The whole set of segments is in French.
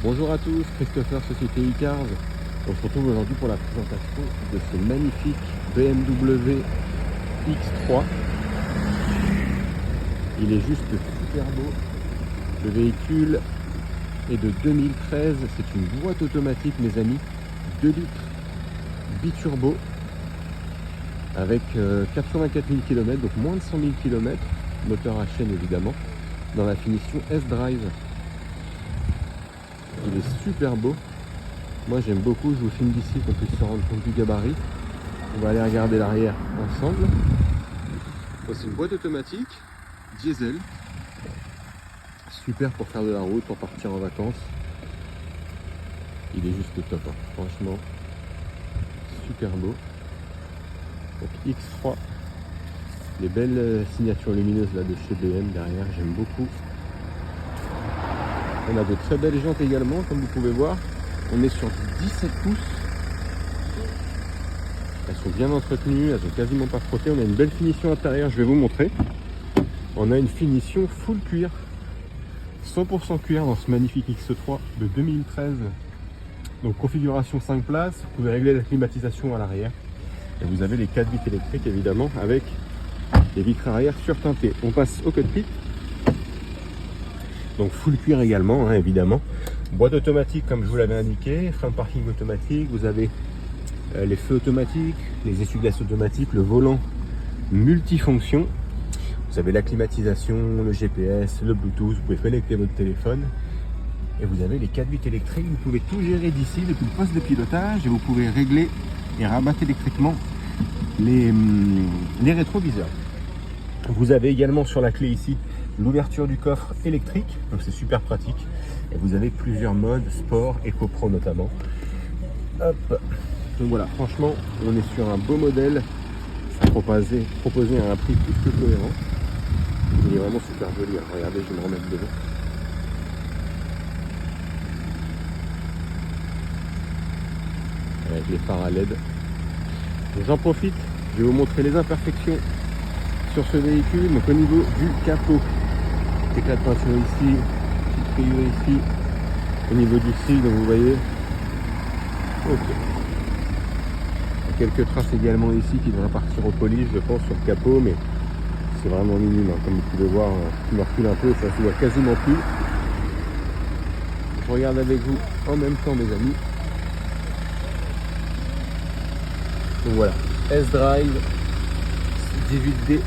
Bonjour à tous, Christopher, Société Icars. On se retrouve aujourd'hui pour la présentation de ce magnifique BMW X3. Il est juste super beau. Le véhicule est de 2013. C'est une boîte automatique, mes amis. 2 litres biturbo avec 84 000 km, donc moins de 100 000 km. Moteur à chaîne évidemment, dans la finition S-Drive. Il est super beau. Moi j'aime beaucoup, je vous filme d'ici qu'on puisse se rendre compte du gabarit. On va aller regarder l'arrière ensemble. C'est une boîte automatique, diesel. Super pour faire de la route, pour partir en vacances. Il est juste top, hein. Franchement. Super beau. Donc X3. Les belles signatures lumineuses là de chez BM derrière, j'aime beaucoup. On a de très belles jantes également, comme vous pouvez voir. On est sur 17 pouces. Elles sont bien entretenues, elles sont quasiment pas frottées. On a une belle finition intérieure, je vais vous montrer. On a une finition full cuir. 100% cuir dans ce magnifique X3 de 2013. Donc configuration 5 places. Vous pouvez régler la climatisation à l'arrière. Et vous avez les 4 vitres électriques évidemment avec les vitres arrière surteintées. On passe au cockpit. Donc full cuir également, hein, évidemment. Boîte automatique comme je vous l'avais indiqué, frein de parking automatique, vous avez les feux automatiques, les essuie-glaces automatiques, le volant multifonction. Vous avez la climatisation, le GPS, le Bluetooth, vous pouvez connecter votre téléphone. Et vous avez les 4 vitres électriques, vous pouvez tout gérer d'ici depuis le poste de pilotage et vous pouvez régler et rabattre électriquement les rétroviseurs. Vous avez également sur la clé ici l'ouverture du coffre électrique, donc c'est super pratique. Et vous avez plusieurs modes, sport, Eco Pro notamment. Hop. Donc voilà, franchement, on est sur un beau modèle. Proposé à un prix plus que cohérent. Il est vraiment super joli, hein. Regardez, je vais me remettre devant. Avec les phares à LED. J'en profite, je vais vous montrer les imperfections sur ce véhicule. Donc au niveau du capot, éclat de peinture ici, petite rayure ici, au niveau du sigle, donc vous voyez. Ok. Quelques traces également ici qui devraient partir au polish, je pense, sur le capot, mais c'est vraiment minime, hein. Comme vous pouvez voir, je me recule un peu, ça se voit quasiment plus. Je regarde avec vous en même temps, mes amis. Donc voilà, S-Drive 18D.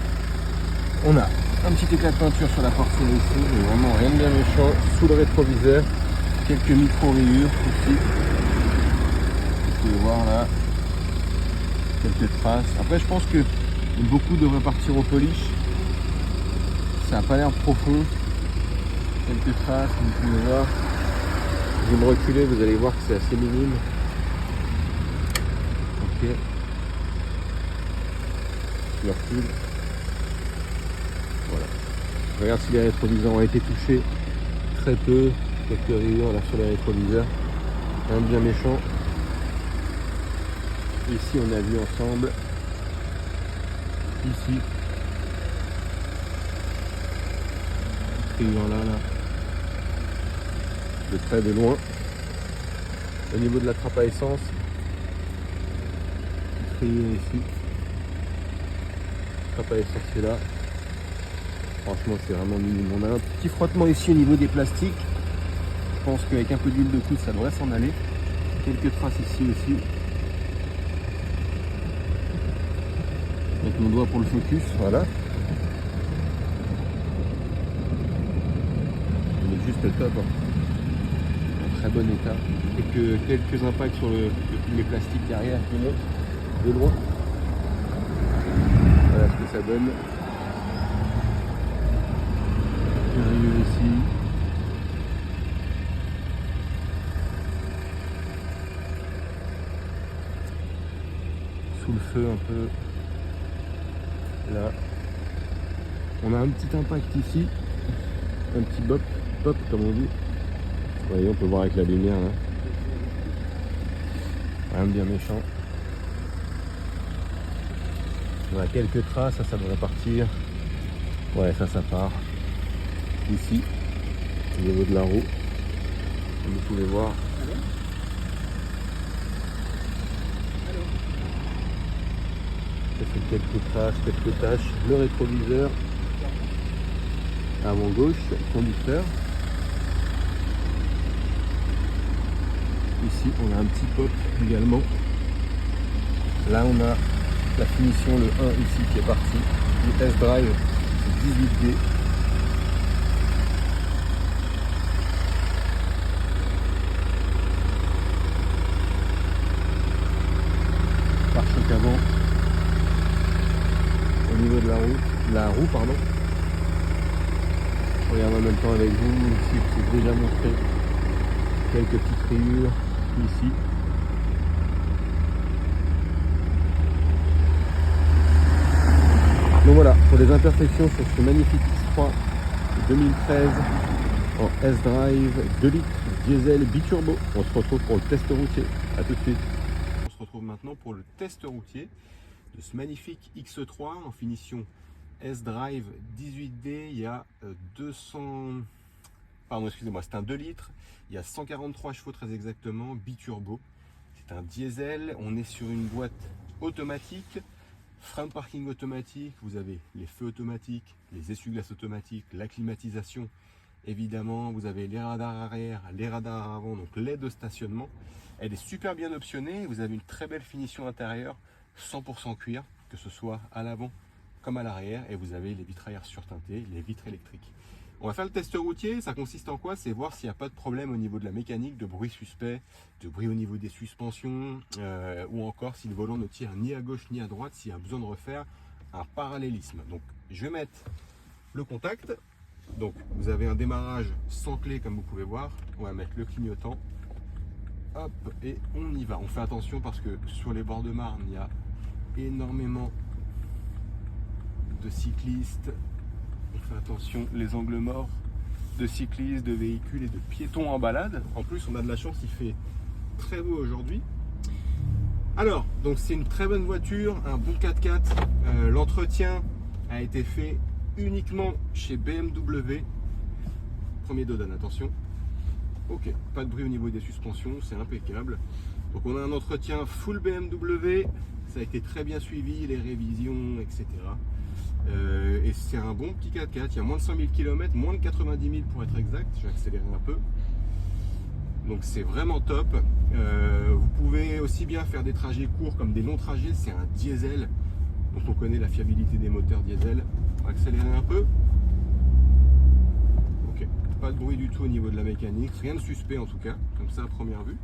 On a un petit éclat de peinture sur la portière ici, mais vraiment rien de bien méchant. Sous le rétroviseur, quelques micro-rayures ici. Vous pouvez voir là, quelques traces. Après, je pense que beaucoup devraient partir au polish. Ça n'a pas l'air profond. Quelques traces, vous pouvez voir. Si vous me reculez, vous allez voir que c'est assez minime. Ok. Je recule. Voilà. Je regarde si les rétroviseurs ont été touchés. Très peu. Quelques rayures là sur les rétroviseurs. Rien de bien méchant. Ici on a vu ensemble. Ici. Rayures là. De près, de loin. Au niveau de la trappe à essence. Rayure ici. Trappe à essence c'est là. Franchement c'est vraiment minime. On a un petit frottement ici au niveau des plastiques. Je pense qu'avec un peu d'huile de coude ça devrait s'en aller. Quelques traces ici aussi. Avec mon doigt pour le focus, voilà. Il est juste top, hein. En très bon état. Et que quelques impacts sur les plastiques derrière qui montent de loin. Voilà ce que ça donne. Rayures ici. Sous le feu un peu. Là. On a un petit impact ici. Un petit pop comme on dit. Vous voyez, on peut voir avec la lumière là. Rien de bien méchant. On a quelques traces, ça devrait partir. Ouais, ça part. Ici, au niveau de la roue. Comme vous pouvez voir. Ça fait quelques tâches. Le rétroviseur. Avant gauche, conducteur. Ici, on a un petit pop également. Là, on a la finition, le 1 ici qui est parti. Du S-Drive 18D. Pare-choc avant. Au niveau de la roue, pardon. Je regarde en même temps avec vous, ici je vous ai déjà montré quelques petites rayures ici. Donc voilà, pour les imperfections sur ce magnifique X3 2013 en S-Drive 2 litres diesel biturbo. On se retrouve pour le test routier. A tout de suite. On se retrouve maintenant pour le test routier de ce magnifique X3 en finition S-Drive 18D. Il y a 200... Pardon, excusez-moi, c'est un 2 litres. Il y a 143 chevaux très exactement, biturbo. C'est un diesel. On est sur une boîte automatique. Frein de parking automatique, vous avez les feux automatiques, les essuie-glaces automatiques, la climatisation, évidemment, vous avez les radars arrière, les radars avant, donc l'aide au stationnement. Elle est super bien optionnée, vous avez une très belle finition intérieure, 100% cuir, que ce soit à l'avant comme à l'arrière, et vous avez les vitres arrière surteintées, les vitres électriques. On va faire le test routier, ça consiste en quoi? C'est voir s'il n'y a pas de problème au niveau de la mécanique, de bruit suspect, de bruit au niveau des suspensions, ou encore si le volant ne tire ni à gauche ni à droite, s'il y a besoin de refaire un parallélisme. Donc je vais mettre le contact, donc vous avez un démarrage sans clé comme vous pouvez voir, on va mettre le clignotant, hop, et on y va. On fait attention parce que sur les bords de Marne, il y a énormément de cyclistes. On fait attention, les angles morts de cyclistes, de véhicules et de piétons en balade. En plus, on a de la chance, il fait très beau aujourd'hui. Alors, donc c'est une très bonne voiture, un bon 4x4. L'entretien a été fait uniquement chez BMW. Premier dodan, attention. Ok, pas de bruit au niveau des suspensions, c'est impeccable. Donc on a un entretien full BMW. Ça a été très bien suivi, les révisions, etc. Et c'est un bon petit 4x4, il y a moins de 100 000 km, moins de 90 000 pour être exact, je vais accélérer un peu. Donc c'est vraiment top. Vous pouvez aussi bien faire des trajets courts comme des longs trajets, c'est un diesel, dont on connaît la fiabilité des moteurs diesel. On va accélérer un peu. Ok, pas de bruit du tout au niveau de la mécanique, rien de suspect en tout cas, comme ça à première vue.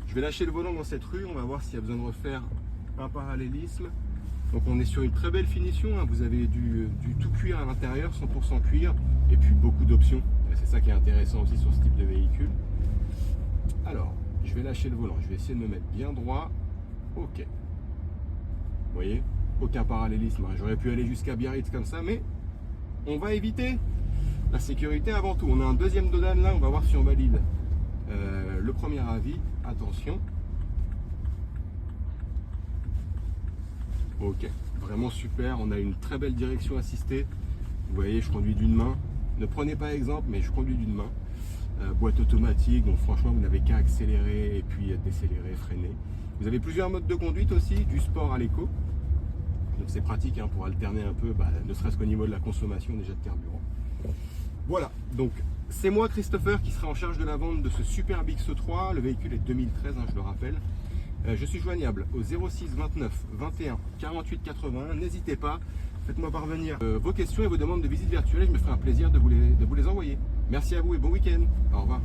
Je vais lâcher le volant dans cette rue, on va voir s'il y a besoin de refaire un parallélisme. Donc on est sur une très belle finition, hein. Vous avez du tout cuir à l'intérieur, 100% cuir, et puis beaucoup d'options. C'est ça qui est intéressant aussi sur ce type de véhicule. Alors, je vais lâcher le volant, je vais essayer de me mettre bien droit. Ok. Vous voyez, aucun parallélisme, hein. J'aurais pu aller jusqu'à Biarritz comme ça, mais on va éviter. La sécurité avant tout. On a un deuxième dodan là, on va voir si on valide le premier avis. Attention. Ok, vraiment super, on a une très belle direction assistée. Vous voyez, je conduis d'une main. Ne prenez pas exemple, mais je conduis d'une main. Boîte automatique, donc franchement, vous n'avez qu'à accélérer et puis décélérer, freiner. Vous avez plusieurs modes de conduite aussi, du sport à l'éco. Donc c'est pratique hein, pour alterner un peu, ne serait-ce qu'au niveau de la consommation déjà de carburant. Voilà, donc c'est moi Christopher qui sera en charge de la vente de ce superbe X3. Le véhicule est 2013, hein, je le rappelle. Je suis joignable au 06 29 21 48 81. N'hésitez pas, faites-moi parvenir vos questions et vos demandes de visite virtuelle. Je me ferai un plaisir de vous les envoyer. Merci à vous et bon week-end. Au revoir.